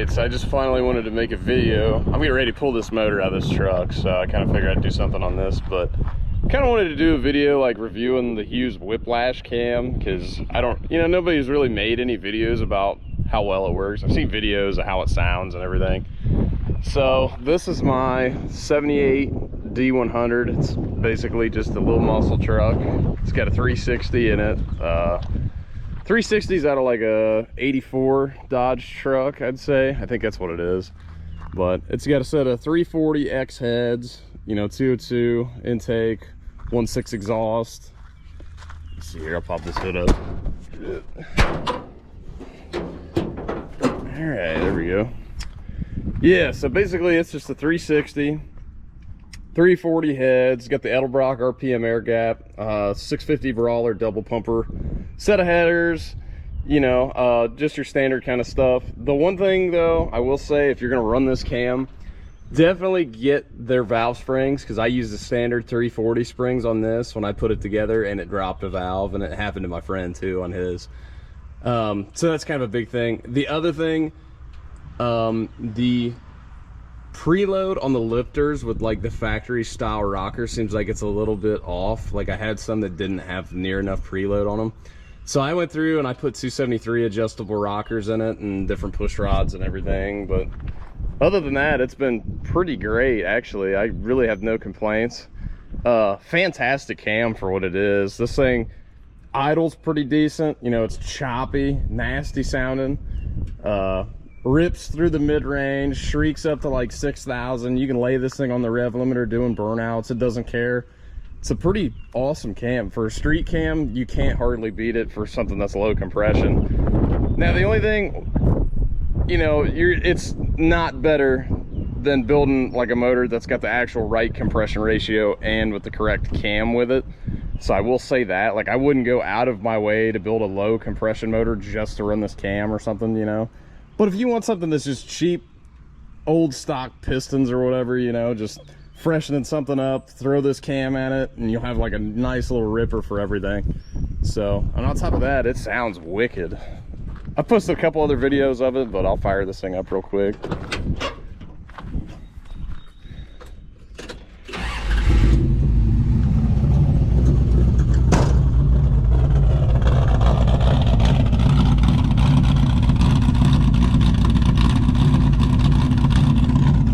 Alright, so I just finally wanted to make a video. I'm getting ready to pull this motor out of this truck, so I kind of figured I'd do something on this, but kind of wanted to do a video like reviewing the Hughes Whiplash Cam, because I don't, nobody's really made any videos about how well it works. I've seen videos of how it sounds and everything. So this is my 78 D100. It's basically just a little muscle truck. It's got a 360 in it. 360's out of like a 84 Dodge truck, I'd say. I think that's what it is. But it's got a set of 340 X heads, 202 intake, 1.6 exhaust. Let's see here, I'll pop this hood up. All right, there we go. Yeah, so basically it's just a 360, 340 heads, got the Edelbrock RPM air gap, 650 Brawler double pumper, set of headers, just your standard kind of stuff. The one thing though, I will say, if you're gonna run this cam, definitely get their valve springs, because I used the standard 340 springs on this when I put it together and it dropped a valve, and it happened to my friend too on his. So that's kind of a big thing. The other thing, the preload on the lifters with like the factory style rocker seems like it's a little bit off. Like I had some that didn't have near enough preload on them, so I went through and I put 273 adjustable rockers in it and different push rods and everything. But other than that, it's been pretty great actually. I really have no complaints. Fantastic cam for what it is. This thing idles pretty decent. It's choppy, nasty sounding, rips through the mid-range, shrieks up to like 6,000. You can lay this thing on the rev limiter doing burnouts, it doesn't care. It's a pretty awesome cam. For a street cam, you can't hardly beat it for something that's low compression. Now the only thing, it's not better than building like a motor that's got the actual right compression ratio and with the correct cam with it. So I will say that, like, I wouldn't go out of my way to build a low compression motor just to run this cam or something, But if you want something that's just cheap, old stock pistons or whatever, just freshening something up, throw this cam at it, and you'll have like a nice little ripper for everything. So, and on top of that, it sounds wicked. I posted a couple other videos of it, but I'll fire this thing up real quick.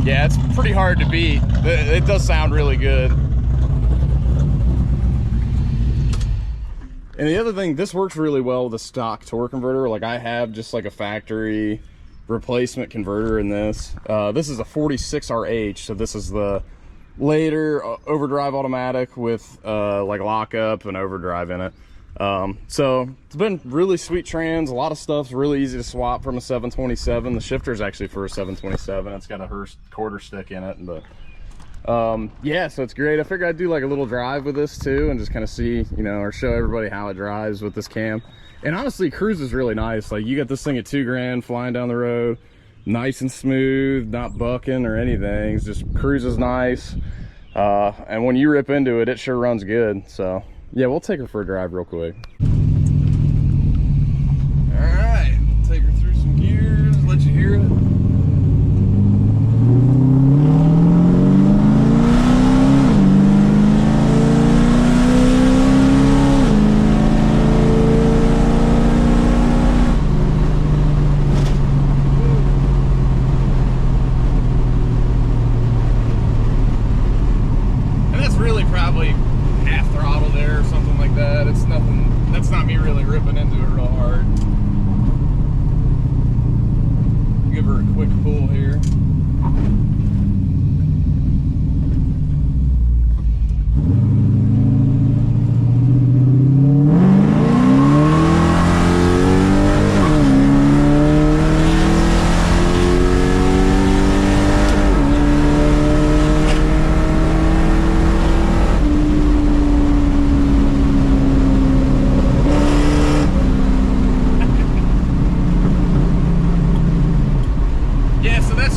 Yeah, it's pretty hard to beat. It does sound really good. And the other thing, this works really well with a stock torque converter. Like I have just like a factory replacement converter in this. This is a 46RH, so this is the later overdrive automatic with like lockup and overdrive in it. So it's been really sweet trans. A lot of stuff's really easy to swap from a 727. The shifter is actually for a 727. It's got a Hurst quarter stick in it, but yeah, so it's great. I figured I'd do like a little drive with this too and just kind of see, or show everybody how it drives with this cam. And honestly, cruise is really nice. Like you got this thing at $2 grand flying down the road, nice and smooth, not bucking or anything. It's just cruises nice. And when you rip into it, it sure runs good. So yeah, we'll take her for a drive real quick. All right, we'll take her through some gears, let you hear it. And that's really probably half throttle there or something like that. It's nothing, that's not me really ripping into it real hard. Give her a quick pull here.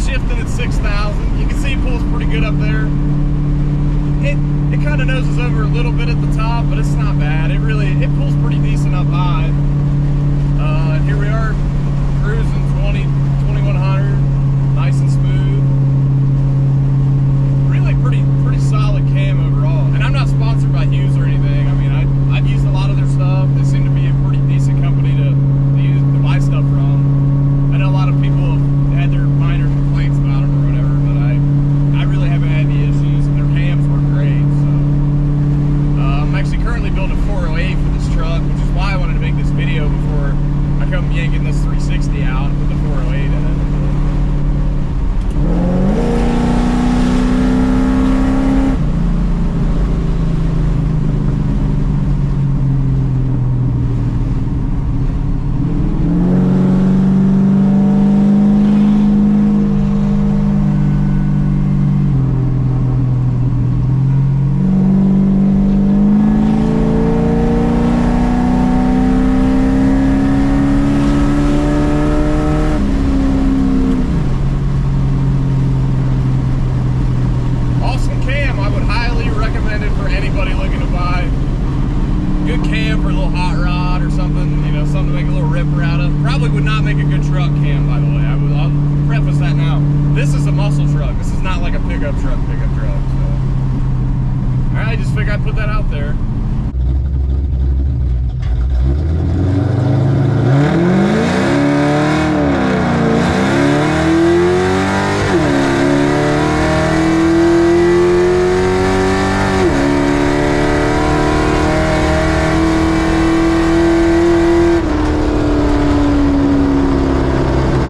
Shifting at 6,000. You can see it pulls pretty good up there. It kind of noses over a little bit at the top, but it's not bad. It pulls pretty decent up high. And here we are cruising 2100. nice and smooth. Really pretty solid cam overall. And I'm not sponsored by Hughes or anything. I mean, I've used a lot of their stuff. They seem to be a pretty decent company to buy stuff from. I know a lot of people have had their minor complaints about them or whatever, but I really haven't had any issues, and their cams work great. So I'm actually currently building a 408 for this truck, which is why I wanted to make this video before I come yanking this 360 out and put the 408 in it. Anybody looking to buy good cam for a little hot rod or something, you know, something to make a little ripper out of. Probably would not make a good truck cam, by the way. I'll preface that now. This is a muscle truck. This is not like a pickup truck. So, all right, just figured I'd put that out there.